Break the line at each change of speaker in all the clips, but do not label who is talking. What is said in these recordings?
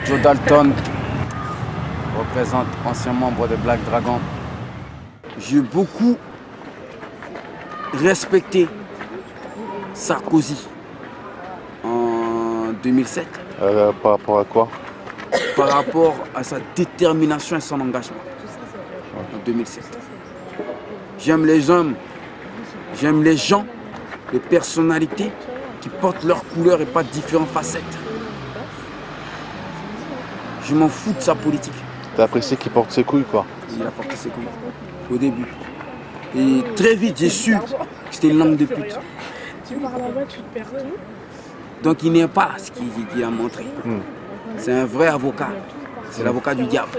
Joe Dalton représente ancien membre de Black Dragon. J'ai beaucoup respecté Sarkozy en 2007.
Par rapport à quoi?
Par rapport à sa détermination et son engagement en 2007. J'aime les hommes, j'aime les gens, les personnalités qui portent leur couleur et pas différentes facettes. Je m'en fous de sa politique.
T'as apprécié qu'il porte ses couilles, quoi?
Il a porté ses couilles au début. Et très vite, j'ai su que c'était une langue de pute.
Tu pars là-bas, tu te perds tout.
Donc il n'est pas ce qu'il a montré. C'est un vrai avocat. C'est l'avocat du diable.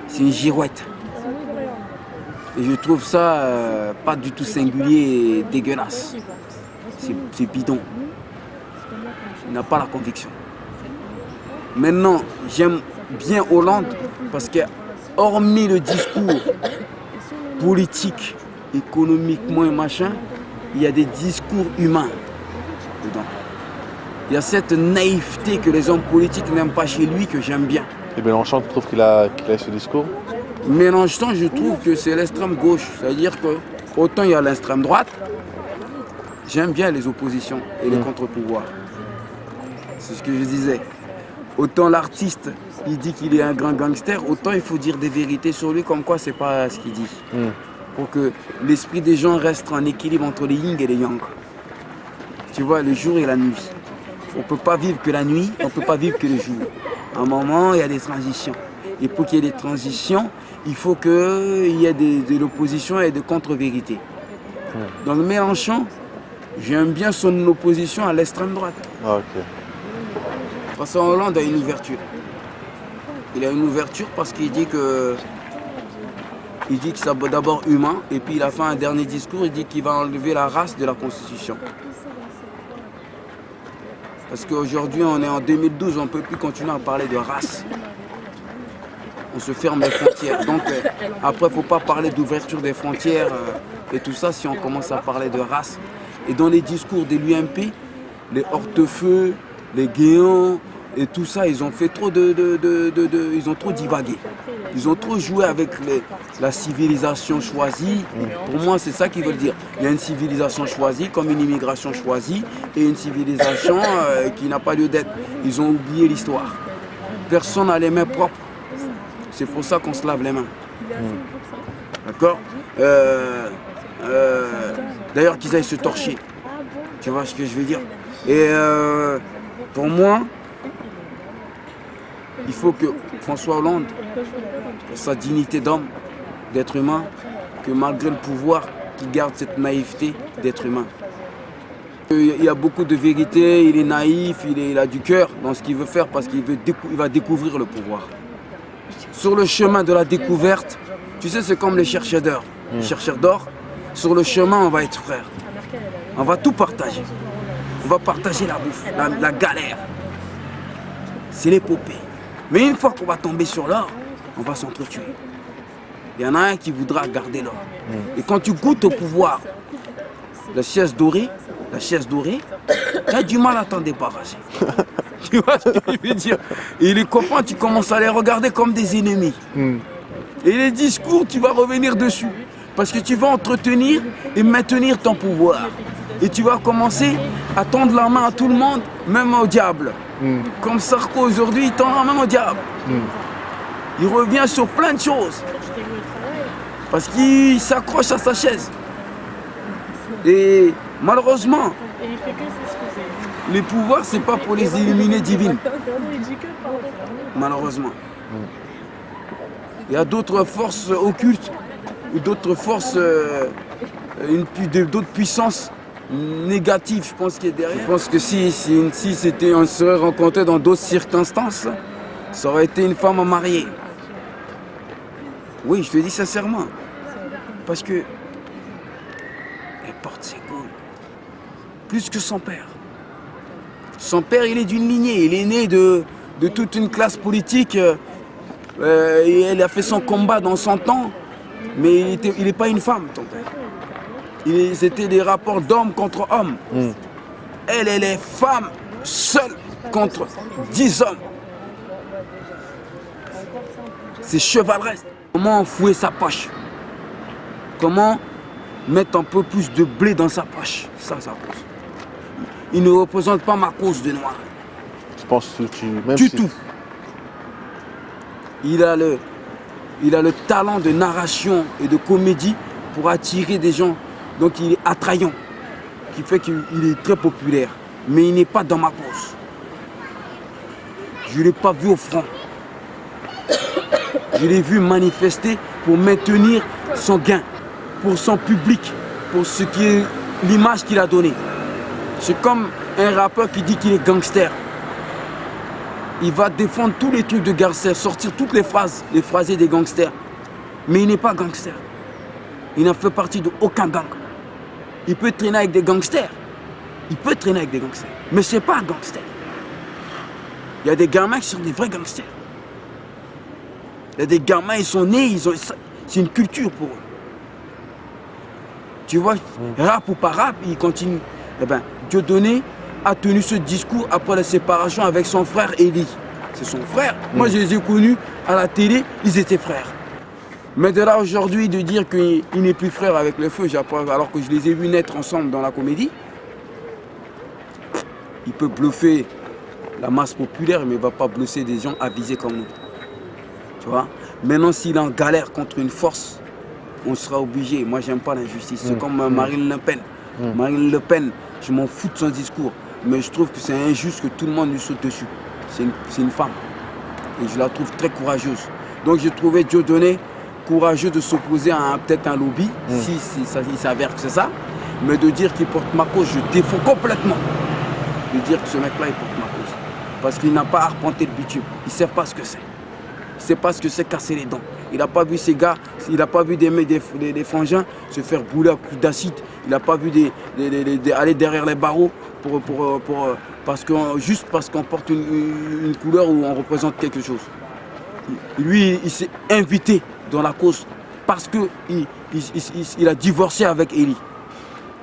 C'est une girouette. Et je trouve ça pas du tout singulier et dégueulasse. C'est bidon. Il n'a pas la conviction. Maintenant, j'aime bien Hollande parce que, hormis le discours politique, économiquement et machin, il y a des discours humains dedans. Il y a cette naïveté que les hommes politiques n'aiment pas chez lui que j'aime bien.
Et Mélenchon, tu trouves qu'il a ce discours?
Mélenchon, je trouve que c'est l'extrême gauche. C'est-à-dire que autant il y a l'extrême droite, j'aime bien les oppositions et les contre-pouvoirs. C'est ce que je disais. Autant l'artiste, il dit qu'il est un grand gangster, autant il faut dire des vérités sur lui comme quoi c'est pas ce qu'il dit. Pour que l'esprit des gens reste en équilibre entre les yin et les yang. Tu vois, le jour et la nuit. On ne peut pas vivre que la nuit, on ne peut pas vivre que le jour. À un moment, il y a des transitions. Et pour qu'il y ait des transitions, il faut qu'il y ait de l'opposition et de contre-vérité. Donc Mélenchon, j'aime bien son opposition à l'extrême droite.
Ah, ok.
François Hollande a une ouverture. Il a une ouverture parce qu'il dit que c'est d'abord humain, et puis il a fait un dernier discours, il dit qu'il va enlever la race de la Constitution. Parce qu'aujourd'hui, on est en 2012, on ne peut plus continuer à parler de race. On se ferme les frontières. Donc après, il ne faut pas parler d'ouverture des frontières et tout ça si on commence à parler de race. Et dans les discours de l'UMP, les hortefeux, les guéants et tout ça, ils ont fait trop ils ont trop divagué. Ils ont trop joué avec la civilisation choisie. Pour moi, c'est ça qu'ils veulent dire. Il y a une civilisation choisie comme une immigration choisie et une civilisation qui n'a pas lieu d'être. Ils ont oublié l'histoire. Personne n'a les mains propres. C'est pour ça qu'on se lave les mains. D'accord? D'ailleurs, qu'ils aillent se torcher. Tu vois ce que je veux dire? Et pour moi, il faut que François Hollande, pour sa dignité d'homme, d'être humain, que malgré le pouvoir, qu'il garde cette naïveté d'être humain. Il y a beaucoup de vérité, il est naïf, il a du cœur dans ce qu'il veut faire parce qu'il va découvrir le pouvoir. Sur le chemin de la découverte, tu sais, c'est comme les chercheurs d'or. Les chercheurs d'or, sur le chemin, on va être frères. On va tout partager. On va partager la bouffe, la galère. C'est l'épopée. Mais une fois qu'on va tomber sur l'or, on va s'entretuer. Il y en a un qui voudra garder l'or. Et quand tu goûtes au pouvoir, la chaise dorée, tu as du mal à t'en débarrasser. Tu vois ce que je veux dire? Et les copains, tu commences à les regarder comme des ennemis. Et les discours, tu vas revenir dessus. Parce que tu vas entretenir et maintenir ton pouvoir. Et tu vas commencer à tendre la main à tout le monde, même au diable. Comme Sarko aujourd'hui, il tend la main au diable. Il revient sur plein de choses. Parce qu'il s'accroche à sa chaise. Et malheureusement, les pouvoirs, c'est pas pour les illuminer divines. Malheureusement. Il y a d'autres forces occultes ou d'autres forces, d'autres puissances négatives, je pense, qui est derrière. Je pense que si on se serait rencontré dans d'autres circonstances, ça aurait été une femme à marier. Oui, je te dis sincèrement. Parce que elle porte ses couilles. Plus que son père. Son père, il est d'une lignée. Il est né de toute une classe politique. Et elle a fait son combat dans son temps. Mais il n'est pas une femme, ton père. C'était des rapports d'hommes contre hommes. Elle est femme seule contre 10 hommes. C'est chevaleresque. Comment enfouer sa poche? Comment mettre un peu plus de blé dans sa poche? Ça cause. Il ne représente pas ma cause de noir.
Je pense que même
Du
si...
tout. Il a le talent de narration et de comédie pour attirer des gens. Donc il est attrayant, qui fait qu'il est très populaire. Mais il n'est pas dans ma cause. Je ne l'ai pas vu au front. Je l'ai vu manifester pour maintenir son gain, pour son public, pour ce qui est l'image qu'il a donnée. C'est comme un rappeur qui dit qu'il est gangster. Il va défendre tous les trucs de gangster, sortir toutes les phrases, les phrasés des gangsters. Mais il n'est pas gangster. Il n'a fait partie de aucun gang. Il peut traîner avec des gangsters. Il peut traîner avec des gangsters. Mais ce n'est pas un gangster. Il y a des gamins qui sont des vrais gangsters. Il y a des gamins, ils sont nés, c'est une culture pour eux. Tu vois, rap ou pas rap, ils continuent. Eh bien, Dieudonné a tenu ce discours après la séparation avec son frère Eli. C'est son frère. Moi, je les ai connus à la télé, ils étaient frères. Mais de là aujourd'hui, de dire qu'il n'est plus frère avec le feu, alors que je les ai vus naître ensemble dans la comédie, il peut bluffer la masse populaire, mais il ne va pas bluffer des gens avisés comme nous. Tu vois? Maintenant, s'il est en galère contre une force, on sera obligé. Moi, j'aime pas l'injustice. C'est comme Marine Le Pen. Marine Le Pen, je m'en fous de son discours. Mais je trouve que c'est injuste que tout le monde lui saute dessus. C'est une femme. Et je la trouve très courageuse. Donc, j'ai trouvé Dieudonné courageux de s'opposer à peut-être un lobby, si il s'avère que c'est ça. Mais de dire qu'il porte ma cause, je défends complètement. De dire que ce mec-là, il porte ma cause. Parce qu'il n'a pas arpenté le bitume. Il ne sait pas ce que c'est. Il ne sait pas ce que c'est casser les dents. Il n'a pas vu ces gars, il n'a pas vu des frangins se faire bouler à coups d'acide. Il n'a pas vu aller derrière les barreaux juste parce qu'on porte une couleur ou on représente quelque chose. Lui, il s'est invité dans la cause parce qu'il a divorcé avec Eli.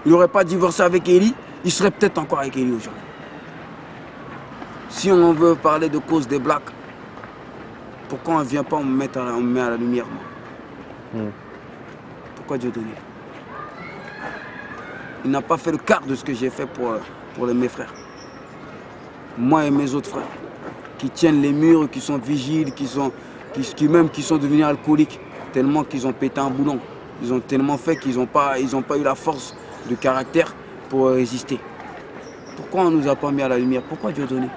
Il n'aurait pas divorcé avec Eli, il serait peut-être encore avec Eli aujourd'hui. Si on veut parler de cause des blacks, pourquoi on ne vient pas me mettre à la lumière, moi? Pourquoi Dieudonné? Il n'a pas fait le quart de ce que j'ai fait pour mes frères. Moi et mes autres frères, qui tiennent les murs, qui sont vigiles, qui sont devenus alcooliques, tellement qu'ils ont pété un boulon. Ils ont tellement fait qu'ils n'ont pas eu la force de caractère pour résister. Pourquoi on ne nous a pas mis à la lumière? Pourquoi Dieudonné?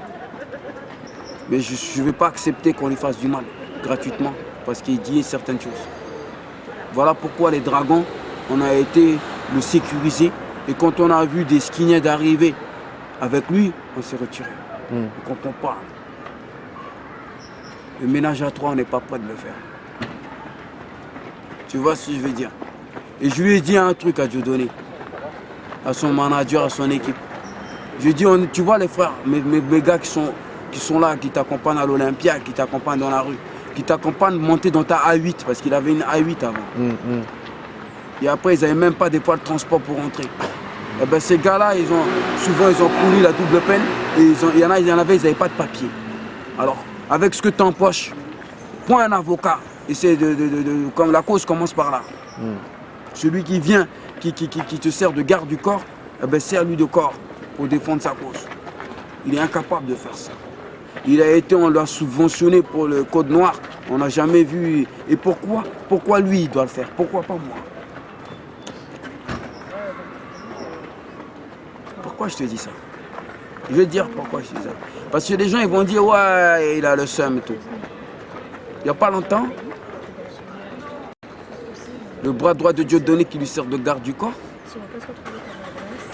Mais je ne vais pas accepter qu'on lui fasse du mal gratuitement parce qu'il dit certaines choses. Voilà pourquoi les dragons, on a été le sécuriser. Et quand on a vu des skinheads arriver avec lui, on s'est retiré. On ne comprend pas. Le ménage à trois, on n'est pas prêt de le faire. Tu vois ce que je veux dire? Et je lui ai dit un truc à Dieudonné, à son manager, à son équipe. Je lui ai dit, tu vois les frères, mes gars qui sont là, qui t'accompagnent à l'Olympia, qui t'accompagnent dans la rue, qui t'accompagnent monter dans ta A8, parce qu'il avait une A8 avant. Et après, ils n'avaient même pas des fois de transport pour rentrer. Et ben, ces gars-là, souvent, ils ont couru la double peine, et il y en avait, ils n'avaient pas de papier. Alors, avec ce que tu empoches, prends un avocat, essaie comme la cause commence par là. Celui qui vient, qui te sert de garde du corps, eh ben, sers-lui de corps pour défendre sa cause. Il est incapable de faire ça. On l'a subventionné pour le code noir. On n'a jamais vu. Et pourquoi lui, il doit le faire? Pourquoi pas moi? Pourquoi je te dis ça? Je vais te dire pourquoi je te dis ça. Parce que les gens ils vont dire ouais, il a le seum et tout. Il n'y a pas longtemps, le bras droit de Dieudonné qui lui sert de garde du corps,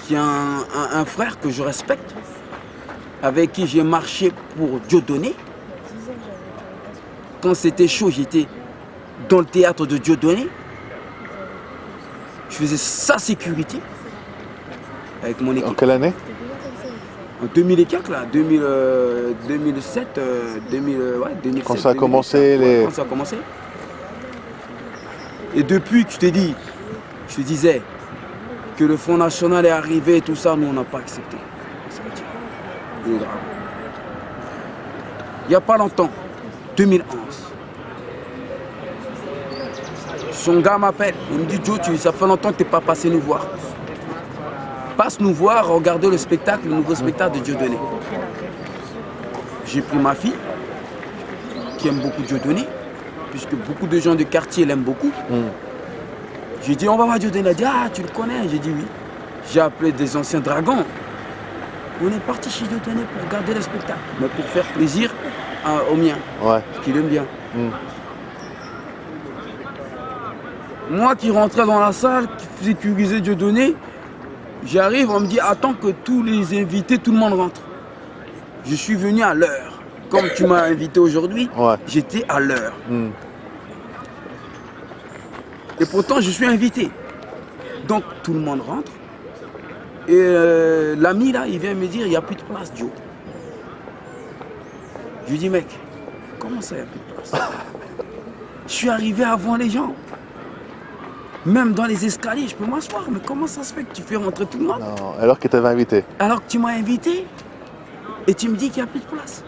qui a un frère que je respecte, avec qui j'ai marché pour Dieudonné. Quand c'était chaud, j'étais dans le théâtre de Dieudonné. Je faisais sa sécurité avec mon équipe.
En quelle année?
En 2000 et quelques, là, 2007, 2007.
Quand ça a commencé,
Quand ça a commencé. Et depuis que je te disais, que le Front National est arrivé et tout ça, nous on n'a pas accepté. Il n'y a pas longtemps, 2011, son gars m'appelle, il me dit Joe, ça fait longtemps que tu n'es pas passé nous voir. Passe nous voir, regarder le spectacle, le nouveau spectacle de Dieudonné. J'ai pris ma fille, qui aime beaucoup Dieudonné, puisque beaucoup de gens du quartier l'aiment beaucoup. J'ai dit, on va voir Dieudonné. Il a dit, ah, tu le connais? J'ai dit oui. J'ai appelé des anciens dragons. On est parti chez Dieudonné pour regarder le spectacle, mais pour faire plaisir au mien, qu'il aime bien. Moi qui rentrais dans la salle, qui sécurisais Dieudonné, j'arrive, on me dit, attends que tous les invités, tout le monde rentre. Je suis venu à l'heure. Comme tu m'as invité aujourd'hui, j'étais à l'heure. Et pourtant, je suis invité. Donc, tout le monde rentre. Et l'ami, là, il vient me dire, il n'y a plus de place, Joe. Je lui dis, mec, comment ça, il n'y a plus de place? Je suis arrivé avant les gens. Même dans les escaliers, je peux m'asseoir. Mais comment ça se fait que tu fais rentrer tout le monde?
Non, alors que tu avais invité.
Alors que tu m'as invité et tu me dis qu'il n'y a plus de place.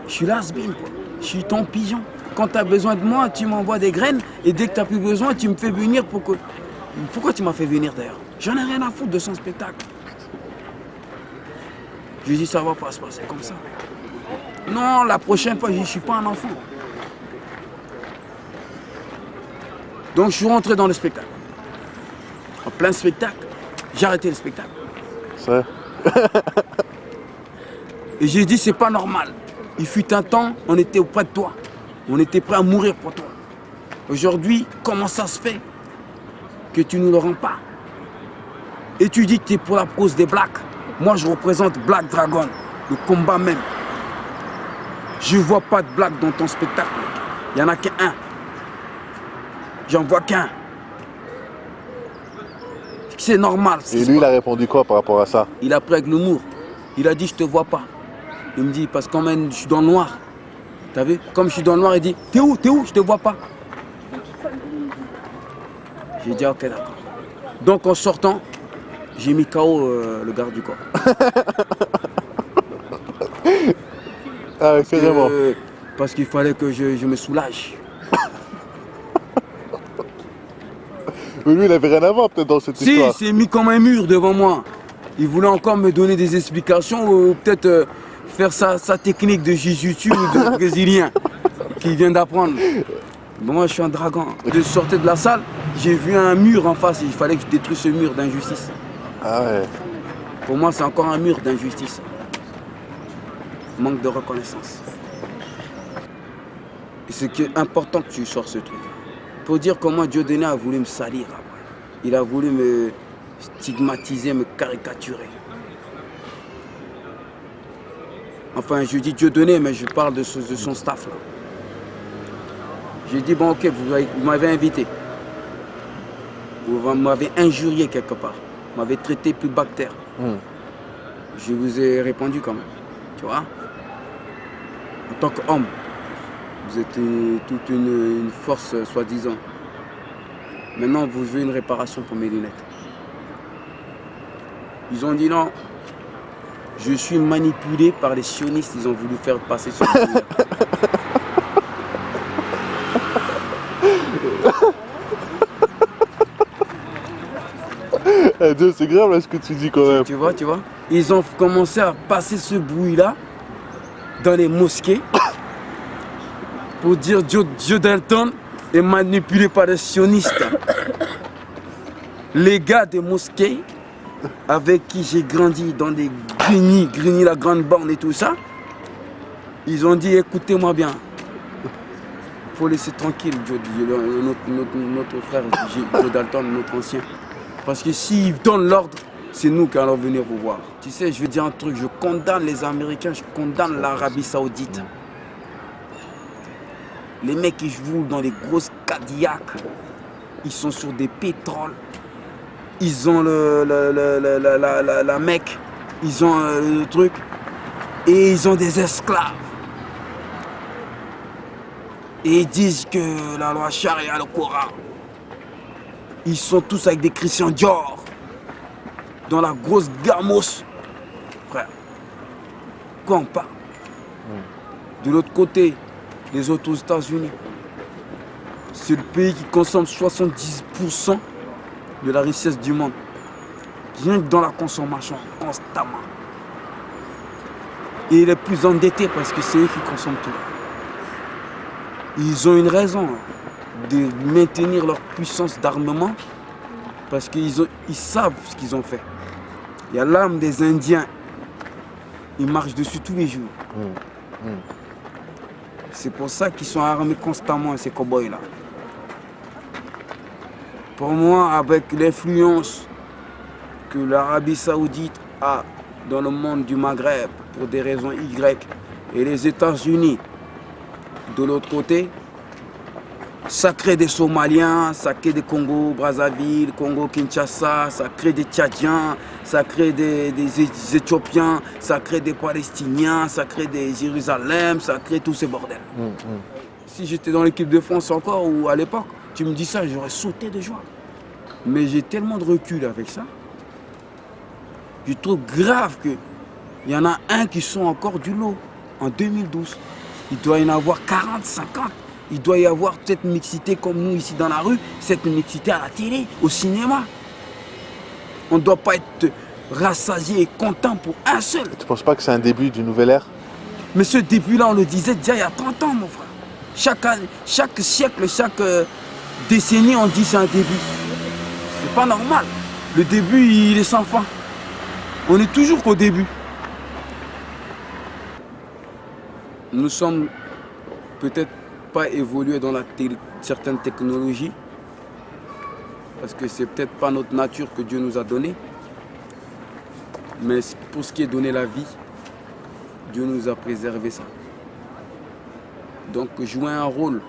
Je suis l'has-been, quoi. Je suis ton pigeon. Quand tu as besoin de moi, tu m'envoies des graines et dès que tu n'as plus besoin, tu me fais venir pour que... Pourquoi tu m'as fait venir d'ailleurs? J'en ai rien à foutre de son spectacle. Je lui dis, ça va pas se passer comme ça. Non, la prochaine fois, je ne suis pas un enfant. Donc je suis rentré dans le spectacle. En plein spectacle, j'ai arrêté le spectacle.
C'est...
Et j'ai dit, c'est pas normal. Il fut un temps, on était auprès de toi. On était prêt à mourir pour toi. Aujourd'hui, comment ça se fait que tu ne nous le rends pas? Et tu dis que tu es pour la cause des Blacks. Moi, je représente Black Dragon, le combat même. Je vois pas de Black dans ton spectacle. Il n'y en a qu'un. J'en vois qu'un. C'est normal.
Et lui, il a répondu quoi par rapport à ça?
Il a pris avec l'humour. Il a dit, je te vois pas. Il me dit, parce que quand même, je suis dans le noir. T'as vu? Comme je suis dans le noir, il dit, t'es où? T'es où? Je te vois pas. J'ai dit, ok, d'accord. Donc en sortant, j'ai mis KO le garde du corps.
Ah oui, carrément.
Parce qu'il fallait que je me soulage.
Mais lui, il avait rien à voir peut-être dans cette histoire.
Si, il s'est mis comme un mur devant moi. Il voulait encore me donner des explications ou peut-être faire sa technique de jiu-jitsu ou de brésilien qu'il vient d'apprendre. Moi, je suis un dragon. Je sortais de la salle, j'ai vu un mur en face et il fallait que je détruise ce mur d'injustice.
Ah ouais.
Pour moi, c'est encore un mur d'injustice. Manque de reconnaissance. Et c'est important que tu sors ce truc. Pour dire comment Dieudonné a voulu me salir après. Il a voulu me stigmatiser, me caricaturer. Enfin, je dis Dieudonné, mais je parle de son staff là. J'ai dit, bon ok, vous m'avez invité. Vous m'avez injurié quelque part. Vous m'avez traité plus bas que terre. Je vous ai répondu quand même. Tu vois? En tant qu'homme, vous êtes toute une force soi-disant. Maintenant, vous voulez une réparation pour mes lunettes. Ils ont dit non. Je suis manipulé par les sionistes. Ils ont voulu faire passer ce bruit.
Dieu, c'est grave là ce que tu dis quand même.
Tu vois? Ils ont commencé à passer ce bruit-là dans les mosquées pour dire Joe Dalton est manipulé par les sionistes. Les gars des mosquées avec qui j'ai grandi dans des Grigny, la grande borne et tout ça, ils ont dit écoutez-moi bien, il faut laisser tranquille notre frère Joe Dalton, notre ancien. Parce que s'il donne l'ordre, c'est nous qui allons venir vous voir. Tu sais, je veux dire un truc, je condamne les Américains, je condamne l'Arabie Saoudite. Les mecs qui jouent dans les grosses Cadillacs, ils sont sur des pétroles, ils ont la Mecque, ils ont le truc, et ils ont des esclaves. Et ils disent que la loi charia, le Coran, Ils sont tous avec des Christian Dior. Dans la grosse gamos. Frère. Quoi on parle? De l'autre côté, les autres aux États-Unis, c'est le pays qui consomme 70% de la richesse du monde. Rien que dans la consommation, constamment. Et il est plus endetté parce que c'est eux qui consomment tout. Ils ont une raison de maintenir leur puissance d'armement parce qu'ils savent ce qu'ils ont fait. Il y a l'arme des Indiens. Ils marchent dessus tous les jours. C'est pour ça qu'ils sont armés constamment, ces cow-boys-là. Pour moi, avec l'influence que l'Arabie Saoudite a dans le monde du Maghreb, pour des raisons Y, et les États-Unis, de l'autre côté, ça crée des Somaliens, ça crée des Congo, Brazzaville, Congo, Kinshasa, ça crée des Tchadiens, ça crée des Éthiopiens, ça crée des Palestiniens, ça crée des Jérusalem, ça crée tous ces bordels. Si j'étais dans l'équipe de France encore, ou à l'époque, tu me dis ça, j'aurais sauté de joie. Mais j'ai tellement de recul avec ça. Je trouve grave qu'il y en a un qui sont encore du lot en 2012. Il doit y en avoir 40, 50. Il doit y avoir cette mixité comme nous ici dans la rue, cette mixité à la télé, au cinéma. On ne doit pas être rassasié et content pour un seul.
Tu ne penses pas que c'est un début d'une nouvelle ère?
Mais ce début-là, on le disait déjà il y a 30 ans, mon frère. Chaque siècle, chaque décennie, on dit c'est un début. C'est pas normal. Le début, il est sans fin. On est toujours qu'au début. Nous sommes peut-être pas évolués dans certaines technologies, parce que c'est peut-être pas notre nature que Dieu nous a donnée. Mais pour ce qui est donné la vie, Dieu nous a préservé ça. Donc jouer un rôle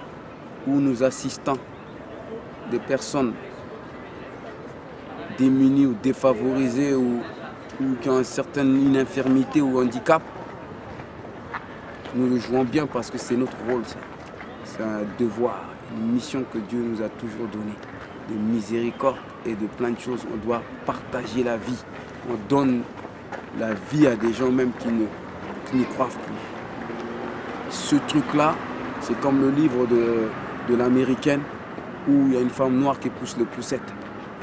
où nous assistons des personnes démunies ou défavorisées ou qui ont une certaine infirmité ou handicap, nous le jouons bien parce que c'est notre rôle, ça. C'est un devoir, une mission que Dieu nous a toujours donnée, de miséricorde et de plein de choses. On doit partager la vie. On donne la vie à des gens même qui n'y croient plus. Ce truc-là, c'est comme le livre de l'américaine où il y a une femme noire qui pousse le poussette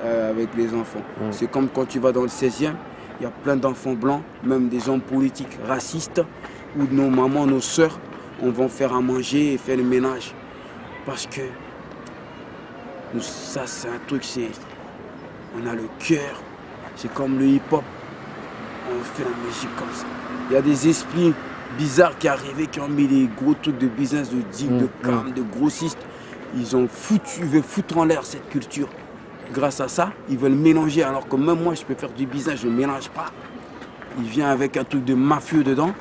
avec les enfants. C'est comme quand tu vas dans le 16e, il y a plein d'enfants blancs, même des hommes politiques racistes, où nos mamans, nos sœurs, on va faire à manger et faire le ménage. Parce que ça, c'est un truc, on a le cœur, c'est comme le hip-hop, on fait la musique comme ça. Il y a des esprits bizarres qui arrivaient, qui ont mis des gros trucs de business, de deal, de cam, de grossistes. Ils veulent foutre en l'air cette culture. Grâce à ça, ils veulent mélanger, alors que même moi, je peux faire du business, je ne mélange pas. Il vient avec un truc de mafieux dedans.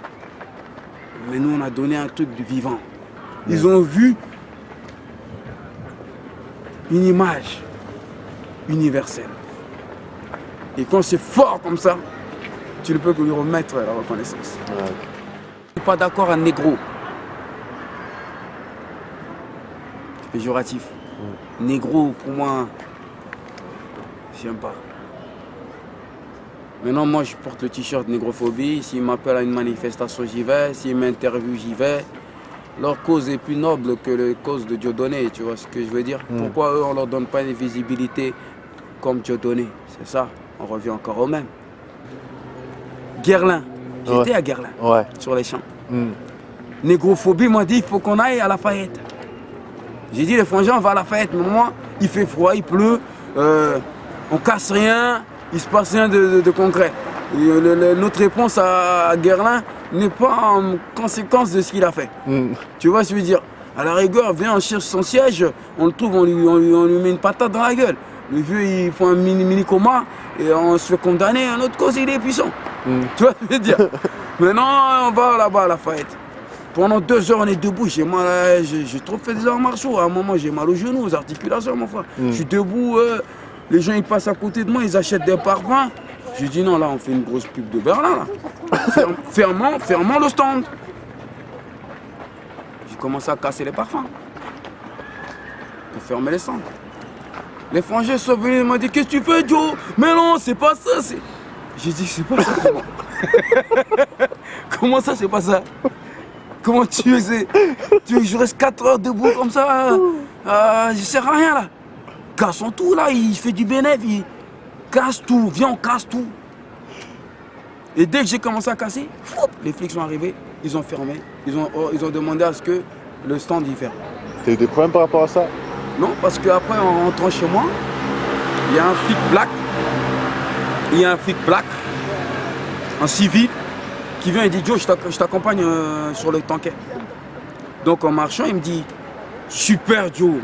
Mais nous, on a donné un truc de vivant. Ils ont vu une image universelle. Et quand c'est fort comme ça, tu ne peux que lui remettre la reconnaissance. Je ne suis pas d'accord à négro. C'est péjoratif. Négro, pour moi, j'aime pas. Maintenant, moi, je porte le t-shirt négrophobie. S'ils m'appellent à une manifestation, j'y vais. S'ils m'interviewent, j'y vais. Leur cause est plus noble que la cause de Dieudonné, tu vois ce que je veux dire? Pourquoi eux, on ne leur donne pas une visibilité comme Dieudonné? C'est ça, on revient encore au même. Guerlain, j'étais à Guerlain, sur les champs. Négrophobie m'a dit, il faut qu'on aille à Lafayette. J'ai dit, les frangins, on va à Lafayette. Mais moi, il fait froid, il pleut, on casse rien. Il ne se passe rien de concret. Notre réponse à Guerlain n'est pas en conséquence de ce qu'il a fait. Tu vois ce que je veux dire? À la rigueur, viens, on cherche son siège, on le trouve, on lui met une patate dans la gueule. Le vieux, il fait un mini coma et on se fait condamner. Un autre cause, il est puissant. Tu vois ce que je veux dire? Maintenant, on va là-bas à Lafayette. Pendant 2 heures, on est debout. J'ai mal, j'ai trop fait des arts martiaux. À un moment, j'ai mal aux genoux, aux articulations, mon frère. Je suis debout. Les gens ils passent à côté de moi, ils achètent des parfums. J'ai dit non, là on fait une grosse pub de Berlin. Là. Fermons le stand. J'ai commencé à casser les parfums. Pour fermer les stands. Les frangins sont venus, ils m'ont dit, qu'est-ce que tu fais, Joe? Mais non, c'est pas ça. J'ai dit, c'est pas ça. Comment ça, c'est pas ça? Comment tu veux que je reste 4 heures debout comme ça? Je sers à rien là. Cassons tout là, il fait du bénéfice, il casse tout, viens on casse tout. Et dès que j'ai commencé à casser, les flics sont arrivés, ils ont fermé, ils ont demandé à ce que le stand y ferme.
T'as eu des problèmes par rapport à ça?
Non, parce qu'après en rentrant chez moi, il y a un flic black, en civil, qui vient et dit Joe, je t'accompagne sur le tanker. Donc en marchant, il me dit super Joe,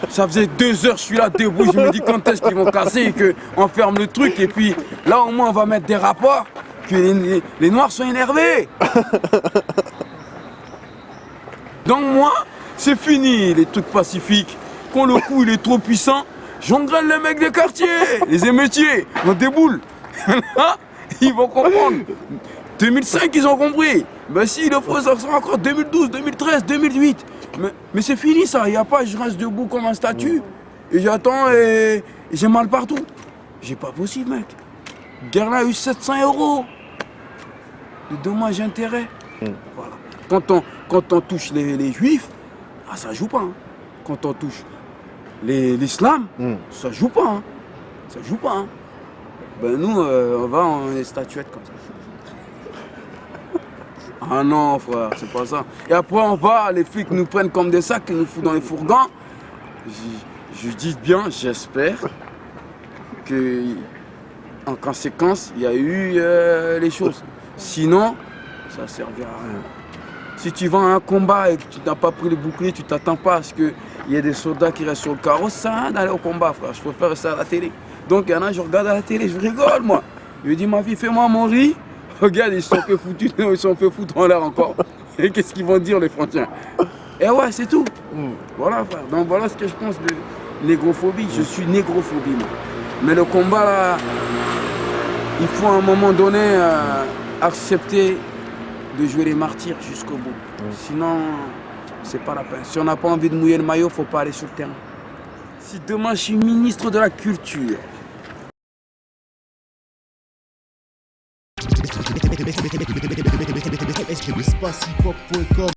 ça faisait 2 heures je suis là debout, je me dis quand est-ce qu'ils vont casser et qu'on ferme le truc et puis là au moins on va mettre des rapports que les noirs sont énervés. Donc moi, c'est fini les trucs pacifiques. Quand le coup il est trop puissant, j'engraine les mecs des quartiers, les émeutiers, on déboule. Ils vont comprendre. 2005 ils ont compris. Ben si, il faut, ça sera encore 2012, 2013, 2008. Mais c'est fini ça, il n'y a pas, je reste debout comme un statue. Et j'attends et j'ai mal partout. J'ai pas possible mec. Guerlain a eu 700 € de dommages et intérêts. Voilà. Quand on touche les juifs, ah, ça joue pas. Hein. Quand on touche l'islam, ça joue pas. Hein. Ça joue pas. Hein. Ben nous, on est statuettes comme ça. Ah non frère, c'est pas ça. Et après on va, les flics nous prennent comme des sacs, ils nous foutent dans les fourgons. Je dis bien, j'espère que en conséquence, il y a eu les choses. Sinon, ça ne servira à rien. Si tu vas à un combat et que tu n'as pas pris le bouclier, tu t'attends pas à ce qu'il y ait des soldats qui restent sur le carreau, ça sert à rien d'aller au combat frère. Je préfère rester à la télé. Donc il y en a, je regarde à la télé, je rigole moi. Je lui dis ma fille, fais-moi mon riz. Regarde, ils se sont fait foutus, ils se sont fait foutre en l'air encore. Et qu'est-ce qu'ils vont dire les Frontiens? Et ouais, c'est tout. Voilà frère. Donc voilà ce que je pense de négrophobie. Je suis négrophobie moi. Mais le combat là, il faut à un moment donné accepter de jouer les martyrs jusqu'au bout. Sinon, c'est pas la peine. Si on n'a pas envie de mouiller le maillot, faut pas aller sur le terrain. Si demain je suis ministre de la Culture,
Espace-hip-hop.com